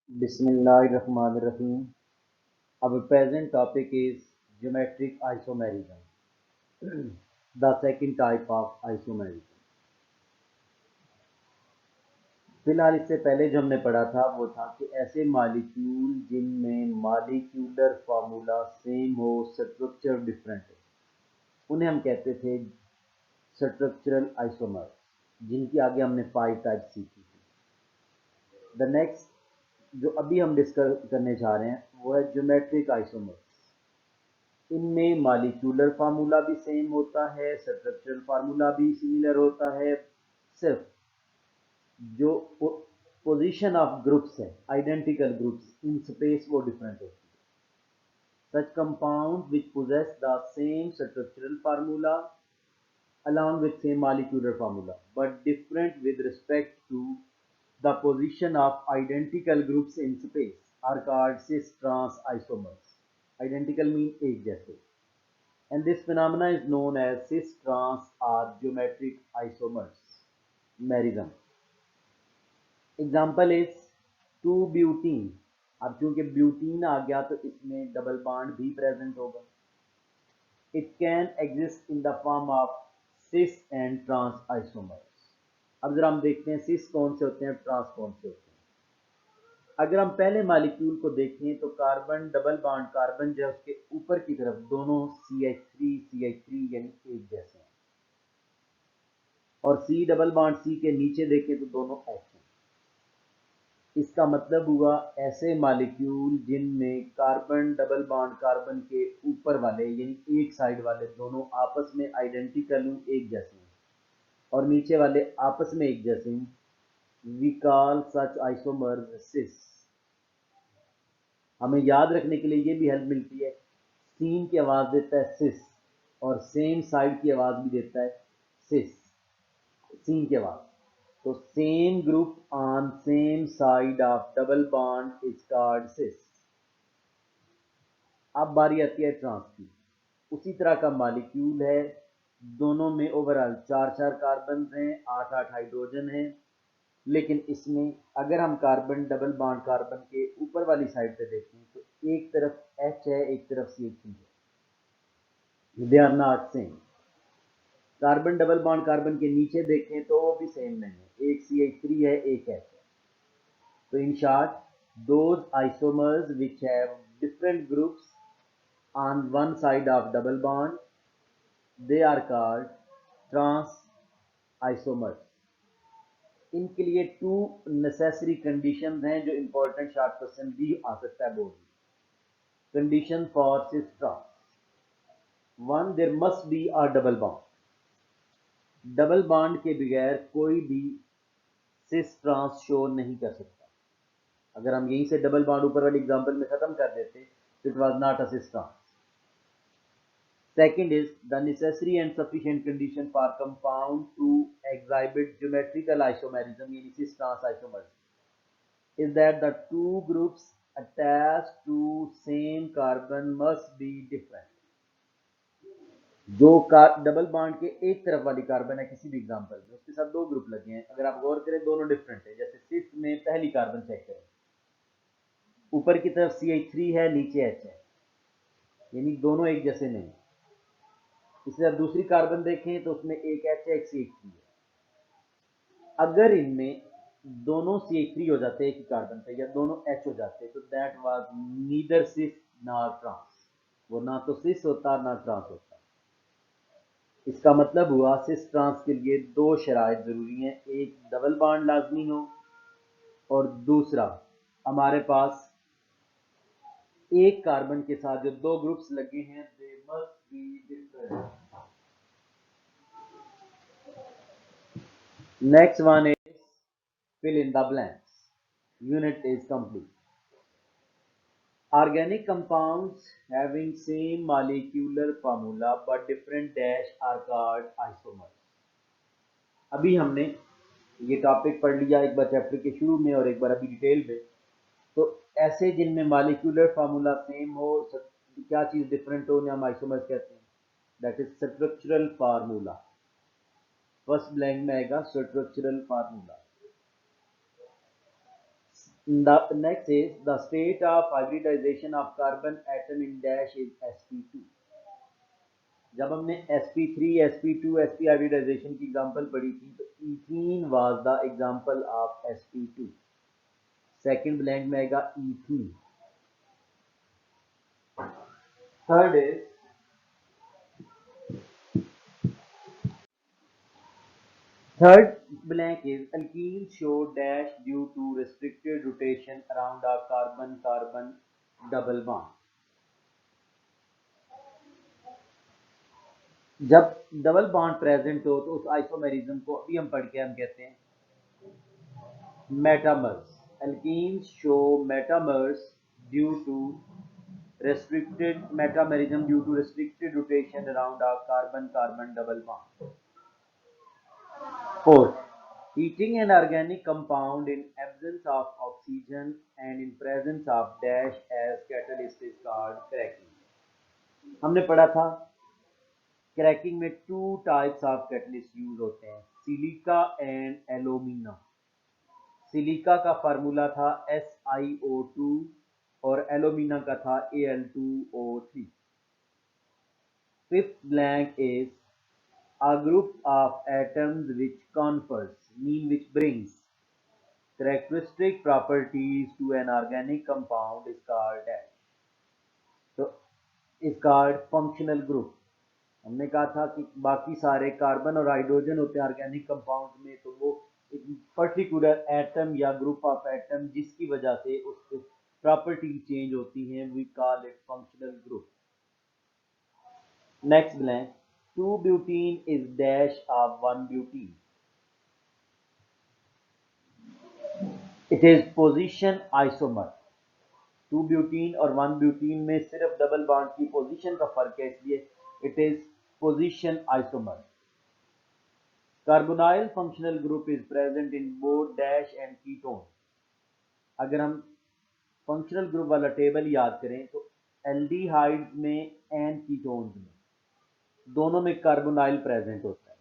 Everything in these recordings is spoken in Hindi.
Bismillahirrahmanirrahim. Our present topic is geometric isomerism, the second type of isomerism. फिलहाल इससे पहले जो हमने पढ़ा था वो था कि ऐसे मालिक्यूल जिनमें मालिक्यूलर फार्मूला सेम हो, स्ट्रक्चर डिफरेंट हो, उन्हें हम कहते थे स्ट्रक्चरल आइसोमर्स, जिनकी आगे हमने 5 टाइप सीखी थी। द नेक्स्ट जो अभी हम डिस्कस करने जा रहे हैं वो है ज्योमेट्रिक आइसोमर्स। इनमें मालिक्यूलर फार्मूला भी सेम होता है, स्ट्रक्चरल फार्मूला भी सिमिलर होता है, सिर्फ जो पोजीशन ऑफ ग्रुप्स है, आइडेंटिकल ग्रुप्स इन स्पेस वो डिफरेंट होती है। Such compound which possess the same structural formula along with same molecular formula but different with respect to the position of identical groups in space are called cis trans isomers. Identical mean एक जैसे, and this phenomena is known as cis trans or geometric isomers merism. Example is 2-butene. अब चूंकि ब्यूटीन आ गया तो इसमें डबल बॉन्ड भी प्रेजेंट होगा. It can exist in the form of cis and trans isomers. अब जरा हम देखते हैं cis कौन से होते हैं, ट्रांस कौन से होते हैं. अगर हम पहले मॉलिक्यूल को देखें तो कार्बन डबल बॉन्ड कार्बन जो है उसके ऊपर की तरफ दोनों CH3 यानी एक जैसे हैं, और C डबल बॉन्ड C के नीचे देखें तो दोनों H हैं. इसका मतलब हुआ ऐसे मॉलिक्यूल जिनमें कार्बन डबल बॉन्ड कार्बन के ऊपर वाले यानी एक साइड वाले दोनों आपस में आइडेंटिकल एक जैसे हैं और नीचे वाले आपस में एक जैसे हैं, वी कॉल सच आइसोमर्स सिस. हमें याद रखने के लिए ये भी हेल्प मिलती है, सीन की आवाज देता है सिस और सेम साइड की आवाज भी देता है सिस. सीन की आवाज, तो same group on same side of double bond is called cis. अब बारी आती है ट्रांस की. उसी तरह का मॉलिक्यूल है, दोनों में ओवरऑल 4 कार्बन हैं, 8 हाइड्रोजन हैं, लेकिन इसमें अगर हम कार्बन डबल बॉन्ड कार्बन के ऊपर वाली साइड पे देखें तो एक तरफ H है, एक तरफ CH3 है. They are not same. Carbon double bond carbon के नीचे देखें तो वो भी सेम नहीं है, एक CH3 है, एक H है. तो in short, those isomers which have different groups on one side of double bond, they are called trans isomers. इनके लिए 2 नेसेसरी कंडीशंस हैं जो इंपॉर्टेंट शॉर्ट क्वेश्चन भी आ सकता है बोर्ड में. Condition for cis trans: 1, there must be a double bond. Double bond के बगैर कोई भी सिस ट्रांस शो नहीं कर सकता. अगर हम यहीं से डबल बॉन्ड ऊपर वाली एग्जांपल में खत्म कर देते तो it was not a cis trans. Second is the necessary and sufficient condition for compound to exhibit geometrical isomerism, yani cis trans isomers, is that the two groups attached to same carbon must be different. जो डबल बॉन्ड के एक तरफ वाली कार्बन है किसी भी एग्जांपल में, उसके साथ 2 ग्रुप लगे हैं, अगर आप गौर करें दोनों डिफरेंट है. जैसे सिस में पहली कार्बन चेक करें, ऊपर की तरफ CH3 है, नीचे H है, यानी दोनों एक जैसे नहीं. इसी तरह दूसरी कार्बन देखें तो उसमें एक H है, एक CH3 है. अगर इनमें दोनों CH3 हो जाते एक ही कार्बन पे या दोनों H हो जाते तो that was neither cis nor trans. वो ना तो सिस होता ना ट्रांस होता. इसका मतलब हुआ सिस ट्रांस के लिए 2 शराइत जरूरी हैं, एक डबल बॉन्ड लाजमी हो और दूसरा हमारे पास एक कार्बन के साथ जो 2 ग्रुप्स लगे हैं they must be different. Next one is fill in the blanks. Unit is complete. Organic compounds having same molecular formula but different dash are called isomers. अभी हमने ये टॉपिक पढ़ लिया एक बार चैप्टर के शुरू में और एक बार अभी डिटेल में. तो ऐसे जिनमें मॉलिक्यूलर फार्मूला सेम हो, क्या चीज डिफरेंट हो, हम आइसोमर्स कहते हैं. That is structural formula. First blank में आएगा structural formula. The next is the state of hybridization of carbon atom in dash is sp2. जब हमने sp3 sp2 sp hybridization की एग्जांपल पढ़ी थी तो ethene was the example of sp2. Second blank में आएगा ethene. Third is third blank is alkenes show dash due to restricted rotation around a carbon carbon double bond. जब डबल बॉन्ड प्रेजेंट हो तो उस आइसोमेरिज्म को अभी हम पढ़ के हम कहते हैं metamers. Alkenes show metamers due to restricted metamerism due to restricted rotation around a carbon carbon double bond. Fourth, heating an organic compound in absence of oxygen and in presence of dash as catalyst is called cracking. हमने पढ़ा था क्रैकिंग में two types of catalyst use होते हैं, सिलिका एंड एल्यूमिना. सिलिका का फार्मूला था SiO2 और एल्यूमिना का था Al2O3. Fifth blank is a group of atoms which confers, mean which brings, characteristic properties to an organic compound is called dash. तो is called functional group. हमने कहा था कि बाकी सारे कार्बन और हाइड्रोजन होते हैं ऑर्गेनिक कंपाउंड में, तो वो एक पर्टिकुलर एटम या ग्रुप ऑफ एटम जिसकी वजह से उसकी प्रॉपर्टी चेंज होती हैं, we call it functional group. Next blank, 2 butene is dash of 1 butene. It is position isomer. 2 butene और 1 butene में सिर्फ डबल बॉन्ड की पोजीशन का फर्क है, इसलिए it is position isomer. Carbonyl functional group is present in both dash and ketone. अगर हम फंक्शनल ग्रुप वाला टेबल याद करें तो एल्डिहाइड में एंड कीटोन्स में दोनों में कार्बोनाइल प्रेजेंट होता है.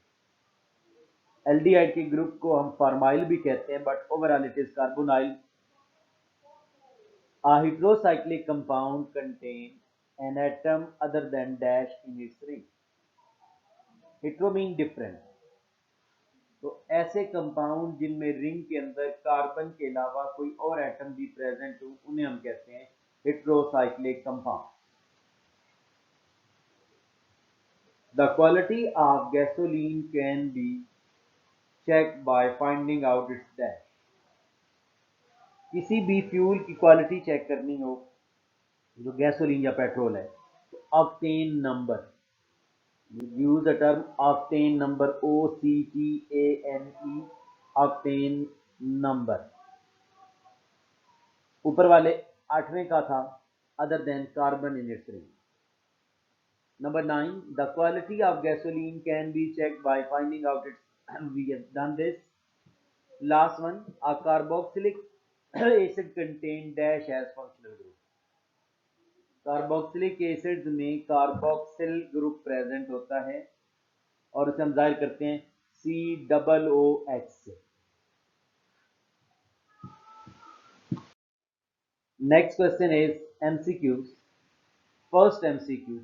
एल्डिहाइड के ग्रुप को हम फॉर्माइल भी कहते हैं, but overall it is carbonyl. A heterocyclic compound contains an atom other than dash in its ring. Hetero mean different. तो ऐसे कंपाउंड जिनमें रिंग के अंदर कार्बन के अलावा कोई और एटम भी प्रेजेंट हो उन्हें हम कहते हैं heterocyclic compound. The quality of gasoline can be checked by finding out its dash. किसी भी फ्यूल की क्वालिटी चेक करनी हो, जो गैसोलीन या पेट्रोल है, तो octane number, use the term octane number, OCTANE, octane number. ऊपर वाले आठवें का था other than carbon in its ring. Number 9, the quality of gasoline can be checked by finding out its. We have done this. Last one, a carboxylic acid contain dash as functional group. Carboxylic acids में कार्बोक्सिल ग्रुप प्रेजेंट होता है और उसे हम जाहिर करते हैं COOH से. Next question is MCQs. First MCQ,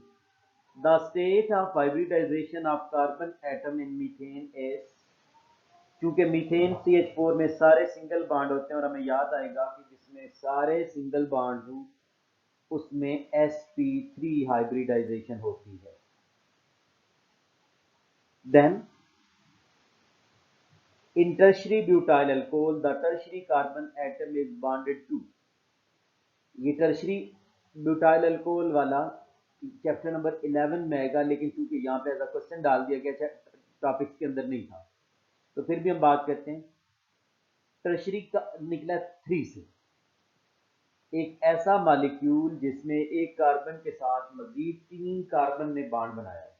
the state of hybridization of carbon atom in methane is. क्योंकि मीथेन CH4 में सारे सिंगल बॉन्ड होते हैं और हमें याद आएगा कि जिसमें सारे सिंगल बॉन्ड हो उसमें sp3 हाइब्रिडाइजेशन होती है. Then in tertiary butyl alcohol the tertiary carbon atom is bonded to. ये टर्शरी ब्यूटाइल अल्कोहल वाला चैप्टर नंबर 11 में आएगा, लेकिन चूंकि यहाँ पे ऐसा क्वेश्चन डाल दिया गया टॉपिक्स के अंदर नहीं था, तो फिर भी हम बात करते हैं. टर्शरी का निकला 3 से, एक ऐसा मॉलिक्यूल जिसमें एक कार्बन के साथ मजीद 3 कार्बन ने बॉन्ड बनाया है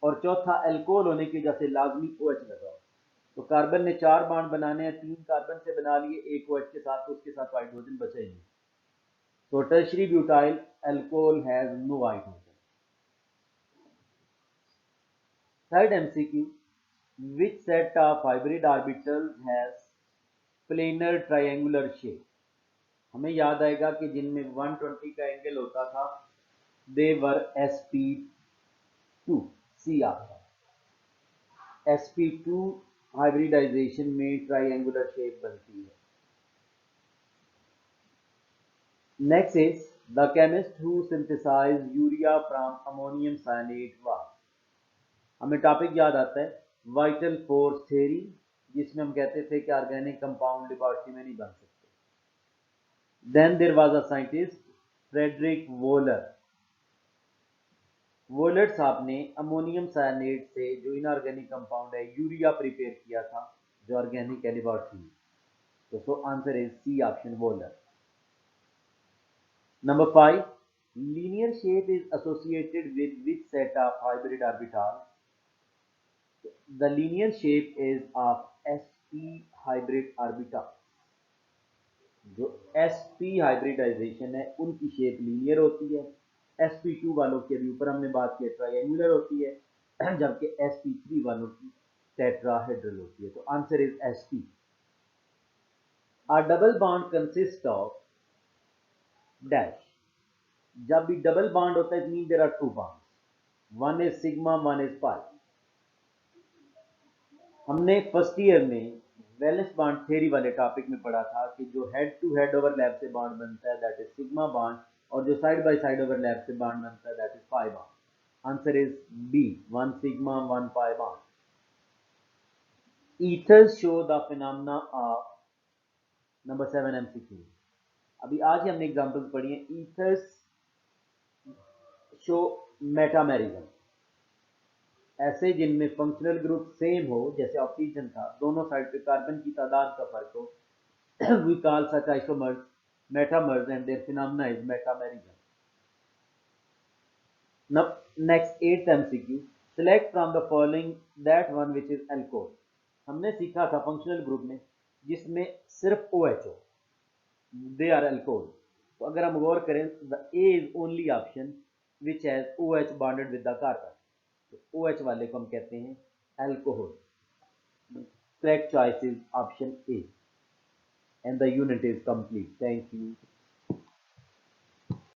और चौथा अल्कोहल होने की वजह से लाजमी OH लगा हो. तो कार्बन ने 4 बॉन्ड बनाने हैं, 3 कार्बन से बना लिए, एक OH के साथ, तो उसके साथ हाइड्रोजन बचा ही नहीं. तो tertiary butyl alcohol has no hydrogen. Third MCQ, which set of hybrid orbitals has planar triangular shape. हमें याद आएगा कि जिनमें 120 का एंगल होता था दे वर sp2 सी आपका sp2 हाइब्रिडाइजेशन में ट्राइंगुलर शेप बनती है। Next is the chemist who synthesized urea from ammonium cyanate was. हमें टॉपिक याद आता है वाइटल फोर्स थ्योरी, जिसमें हम कहते थे कि ऑर्गेनिक कंपाउंड लेबोरेटरी में नहीं बन सकते। Then there was a scientist Friedrich Wohler. Wohler साहब ने अमोनियम साइनेट से जो इनऑर्गेनिक कंपाउंड है यूरिया प्रिपेयर किया था, जो ऑर्गेनिक है लेबोरेटरी में। तो so answer is C option Wohler. Number 5, linear shape is associated with which set of hybrid orbital? The linear shape is of sp hybrid orbital. जो sp hybridization है उनकी शेप लीनियर होती है। sp2 वालों के अभी ऊपर हमने बात की ट्रायंगुलर होती है, जबकि sp3 वालों की टेट्राहेड्रल होती है। तो answer is sp। A double bond consists of dash। जब भी डबल बॉन्ड होता है it mean there are two bonds, one is sigma one is pi. हमने फर्स्ट ईयर में वैलेंस बॉन्ड थ्योरी वाले टॉपिक में पढ़ा था कि जो हेड टू हेड ओवरलैप से बॉन्ड बनता है दैट इज सिग्मा बॉन्ड, और जो साइड बाय साइड ओवरलैप से बॉन्ड बनता है that is pi bond. Answer is B, one sigma one pi bond. Ethers show the phenomena of number 7 MCQ। अभी आज ही हमने एग्जांपल्स पढ़ी हैं। ईथर्स शो मेटामेरिज्म, ऐसे जिनमें फंक्शनल ग्रुप सेम हो, जैसे ऑक्सीजन था, दोनों साइड पे कार्बन की तादाद का फर्क हो, we call such isomers metamers and their phenomena is metamerism. Next 8th MCQ, select from the following that one which is alcohol. हमने सीखा था फंक्शनल ग्रुप में जिसमें सिर्फ OH हो, दे आर एल्कोहल। तो अगर हम गौर करें the A is only option which has OH bonded with the carbon, तो OH वाले को हम कहते हैं alcohol. Correct choice is option A, and the unit is complete. Thank you.